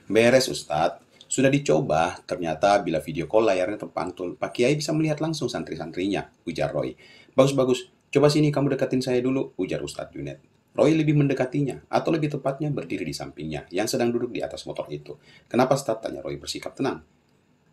Beres Ustadz. Sudah dicoba, ternyata bila video call layarnya terpantul, Pak Kiai bisa melihat langsung santri-santrinya, ujar Roy. Bagus-bagus, coba sini kamu deketin saya dulu, ujar Ustadz Junet. Roy lebih mendekatinya, atau lebih tepatnya berdiri di sampingnya, yang sedang duduk di atas motor itu. Kenapa Ustadz? Tanya Roy bersikap tenang.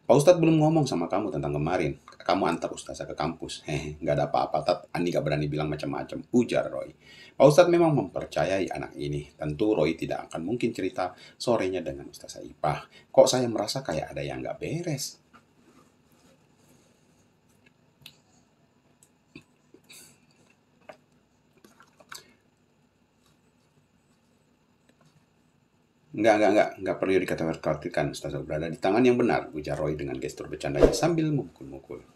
Pak Ustadz belum ngomong sama kamu tentang kemarin. Kamu antar Ustazah ke kampus. Hehe, nggak ada apa-apa, Tat. Andi gak berani bilang macam-macam. Ujar Roy. Pak Ustadz memang mempercayai anak ini. Tentu Roy tidak akan mungkin cerita sorenya dengan Ustazah Ipah. Kok saya merasa kayak ada yang nggak beres? Enggak perlu dikhawatirkan, Ustazah berada di tangan yang benar, ujar Roy dengan gestur bercandanya sambil memukul-mukul.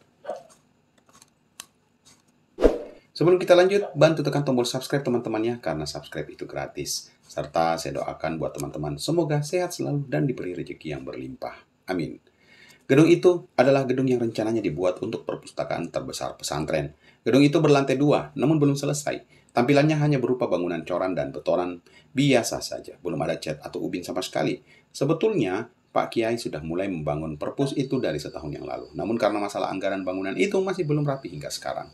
Sebelum kita lanjut, bantu tekan tombol subscribe teman-temannya, karena subscribe itu gratis. Serta saya doakan buat teman-teman, semoga sehat selalu dan diberi rezeki yang berlimpah. Amin. Gedung itu adalah gedung yang rencananya dibuat untuk perpustakaan terbesar pesantren. Gedung itu berlantai 2, namun belum selesai. Tampilannya hanya berupa bangunan coran dan betonan biasa saja, belum ada cat atau ubin sama sekali. Sebetulnya, Pak Kiai sudah mulai membangun perpus itu dari setahun yang lalu. Namun karena masalah anggaran bangunan itu masih belum rapi hingga sekarang.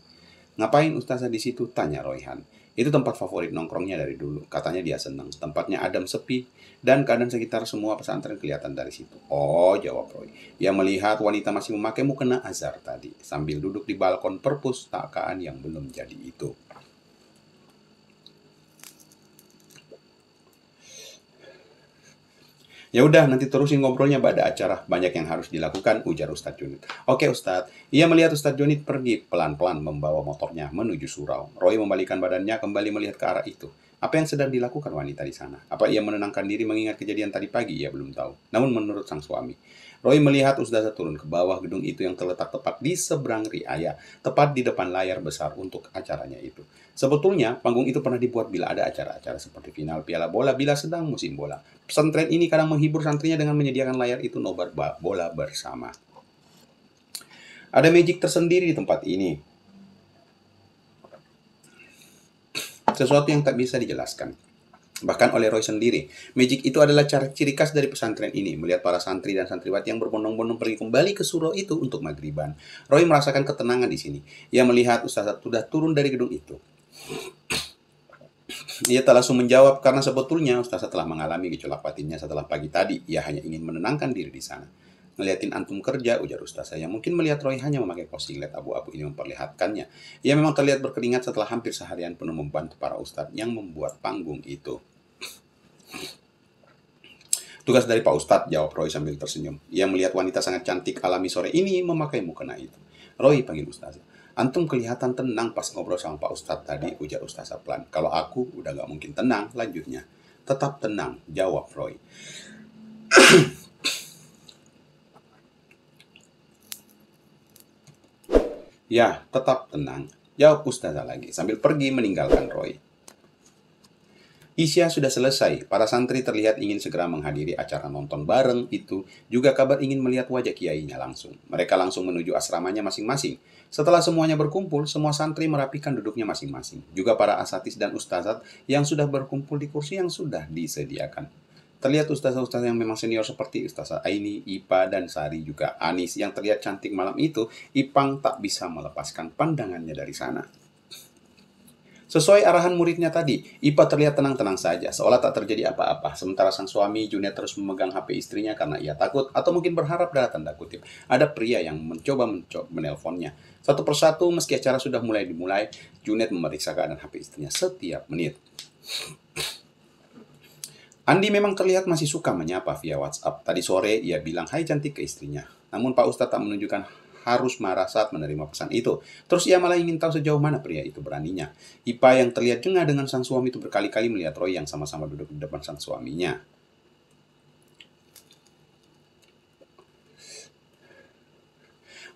Ngapain Ustazah di situ? Tanya Royhan. Itu tempat favorit nongkrongnya dari dulu. Katanya dia senang. Tempatnya adem, sepi, dan keadaan sekitar semua pesantren kelihatan dari situ. Oh, jawab Roy. Ia melihat wanita masih memakai mukena azhar tadi, sambil duduk di balkon perpustakaan yang belum jadi itu. Ya udah, nanti terusin ngobrolnya pada acara. Banyak yang harus dilakukan, ujar Ustadz Junid. Oke Ustadz. Ia melihat Ustadz Junid pergi pelan-pelan membawa motornya menuju surau. Roy membalikan badannya kembali melihat ke arah itu. Apa yang sedang dilakukan wanita di sana? Apa ia menenangkan diri mengingat kejadian tadi pagi? Ia belum tahu. Namun menurut sang suami, Roy melihat Ustazah turun ke bawah gedung itu yang terletak tepat di seberang Riaya, tepat di depan layar besar untuk acaranya itu. Sebetulnya, panggung itu pernah dibuat bila ada acara-acara seperti final piala bola bila sedang musim bola. Pesantren ini kadang menghibur santrinya dengan menyediakan layar itu nobar bola bersama. Ada magic tersendiri di tempat ini. Sesuatu yang tak bisa dijelaskan. Bahkan oleh Roy sendiri, magic itu adalah cara ciri khas dari pesantren ini. Melihat para santri dan santriwati yang berbondong-bondong pergi kembali ke surau itu untuk maghriban. Roy merasakan ketenangan di sini. Ia melihat Ustazah sudah turun dari gedung itu. Ia tak langsung menjawab karena sebetulnya Ustazah telah mengalami gejolak batinnya setelah pagi tadi. Ia hanya ingin menenangkan diri di sana. Ngeliatin antum kerja, ujar Ustazah yang mungkin melihat Roy hanya memakai kaos singlet abu-abu ini memperlihatkannya. Ia memang terlihat berkeringat setelah hampir seharian penuh membantu para ustadz yang membuat panggung itu. Tugas dari Pak Ustadz, jawab Roy sambil tersenyum. Ia melihat wanita sangat cantik alami sore ini memakai mukena itu. Roy panggil Ustazah. Antum kelihatan tenang pas ngobrol sama Pak Ustadz tadi, ujar Ustazah pelan. Kalau aku udah gak mungkin tenang, lanjutnya. Tetap tenang, jawab Roy. Ya, tetap tenang, jawab Ustazah lagi sambil pergi meninggalkan Roy. Isya sudah selesai, para santri terlihat ingin segera menghadiri acara nonton bareng itu, juga kabar ingin melihat wajah kiainya langsung. Mereka langsung menuju asramanya masing-masing. Setelah semuanya berkumpul, semua santri merapikan duduknya masing-masing. Juga para asatis dan ustazat yang sudah berkumpul di kursi yang sudah disediakan. Terlihat ustazah-ustazah yang memang senior seperti Ustazah Aini, Ipa, dan Sari juga Anis yang terlihat cantik malam itu, Ipang tak bisa melepaskan pandangannya dari sana. Sesuai arahan muridnya tadi, Ipa terlihat tenang-tenang saja, seolah tak terjadi apa-apa. Sementara sang suami, Junet terus memegang HP istrinya karena ia takut, atau mungkin berharap dalam tanda kutip, ada pria yang mencoba menelponnya. Satu persatu, meski acara sudah dimulai, Junet memeriksa keadaan HP istrinya setiap menit. Andi memang terlihat masih suka menyapa via WhatsApp. Tadi sore ia bilang hai cantik ke istrinya. Namun Pak Ustadz tak menunjukkan harus marah saat menerima pesan itu. Terus ia malah ingin tahu sejauh mana pria itu beraninya. Ipa yang terlihat jengah dengan sang suami itu berkali-kali melihat Roy yang sama-sama duduk di depan sang suaminya.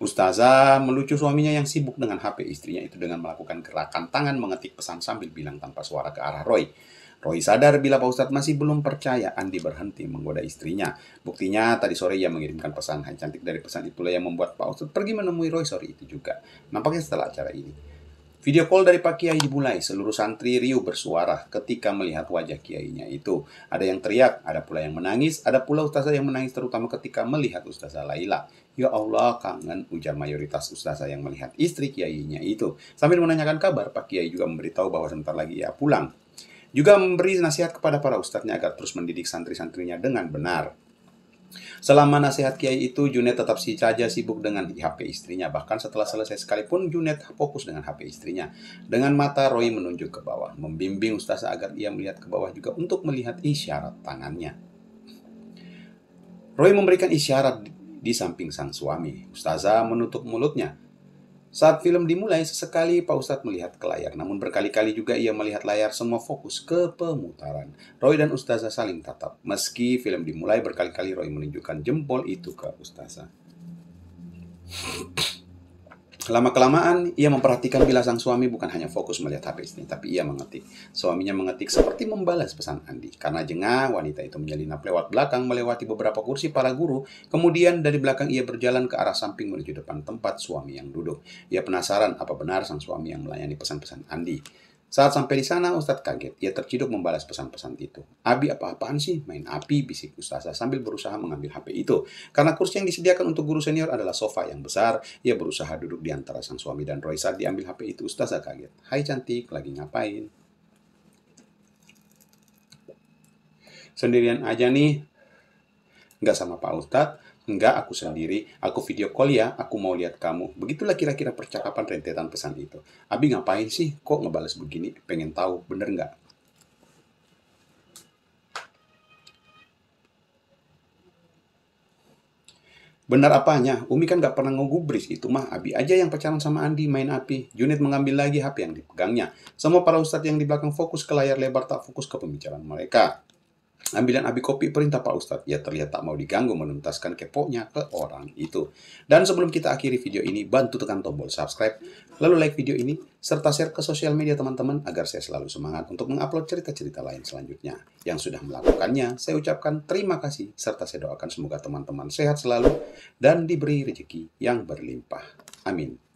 Ustazah melucu suaminya yang sibuk dengan HP istrinya itu dengan melakukan gerakan tangan mengetik pesan sambil bilang tanpa suara ke arah Roy. Roy sadar bila Pak Ustadz masih belum percaya Andi berhenti menggoda istrinya. Buktinya tadi sore ia mengirimkan pesan hai cantik, dari pesan itulah yang membuat Pak Ustadz pergi menemui Roy sore itu juga. Nampaknya setelah acara ini. Video call dari Pak Kiai dimulai. Seluruh santri riuh bersuara ketika melihat wajah kiainya itu. Ada yang teriak, ada pula yang menangis, ada pula ustazah yang menangis terutama ketika melihat ustazah Laila. Ya Allah, kangen, ujar mayoritas ustazah yang melihat istri kiainya itu. Sambil menanyakan kabar, Pak Kiai juga memberitahu bahwa sebentar lagi ia pulang. Juga memberi nasihat kepada para ustadznya agar terus mendidik santri-santrinya dengan benar. Selama nasihat Kiai itu, Junet tetap saja sibuk dengan HP istrinya. Bahkan setelah selesai sekalipun, Junet fokus dengan HP istrinya. Dengan mata, Roy menunjuk ke bawah, membimbing ustazah agar ia melihat ke bawah juga untuk melihat isyarat tangannya. Roy memberikan isyarat di samping sang suami. Ustazah menutup mulutnya. Saat film dimulai, sesekali Pak Ustadz melihat ke layar, namun berkali-kali juga ia melihat layar, semua fokus ke pemutaran. Roy dan Ustazah saling tatap. Meski film dimulai, berkali-kali Roy menunjukkan jempol itu ke Ustazah. Lama-kelamaan, ia memperhatikan bila sang suami bukan hanya fokus melihat HP istrinya, tapi ia mengetik. Suaminya mengetik seperti membalas pesan Andi. Karena jengah, wanita itu menyelinap lewat belakang, melewati beberapa kursi para guru. Kemudian dari belakang ia berjalan ke arah samping menuju depan tempat suami yang duduk. Ia penasaran apa benar sang suami yang melayani pesan-pesan Andi. Saat sampai di sana, Ustadz kaget. Ia terciduk membalas pesan-pesan itu. Abi, apa-apaan sih? Main api, bisik Ustazah sambil berusaha mengambil HP itu. Karena kursi yang disediakan untuk guru senior adalah sofa yang besar, ia berusaha duduk di antara sang suami dan Roy. Saat diambil HP itu, Ustazah kaget. Hai cantik, lagi ngapain? Sendirian aja nih. Nggak sama Pak Ustadz. Enggak, aku sendiri. Aku video call ya, aku mau lihat kamu. Begitulah kira-kira percakapan rentetan pesan itu. Abi ngapain sih? Kok ngebales begini? Pengen tahu, bener nggak? Benar apanya? Umi kan nggak pernah ngegubris. Itu mah Abi aja yang pacaran sama Andi, main api. Junet mengambil lagi HP yang dipegangnya. Semua para ustadz yang di belakang fokus ke layar lebar, tak fokus ke pembicaraan mereka. Ambilan Abi kopi, perintah Pak Ustadz. Ia terlihat tak mau diganggu menuntaskan keponya ke orang itu. Dan sebelum kita akhiri video ini, bantu tekan tombol subscribe, lalu like video ini, serta share ke sosial media teman-teman agar saya selalu semangat untuk mengupload cerita-cerita lain selanjutnya. Yang sudah melakukannya, saya ucapkan terima kasih, serta saya doakan semoga teman-teman sehat selalu dan diberi rezeki yang berlimpah. Amin.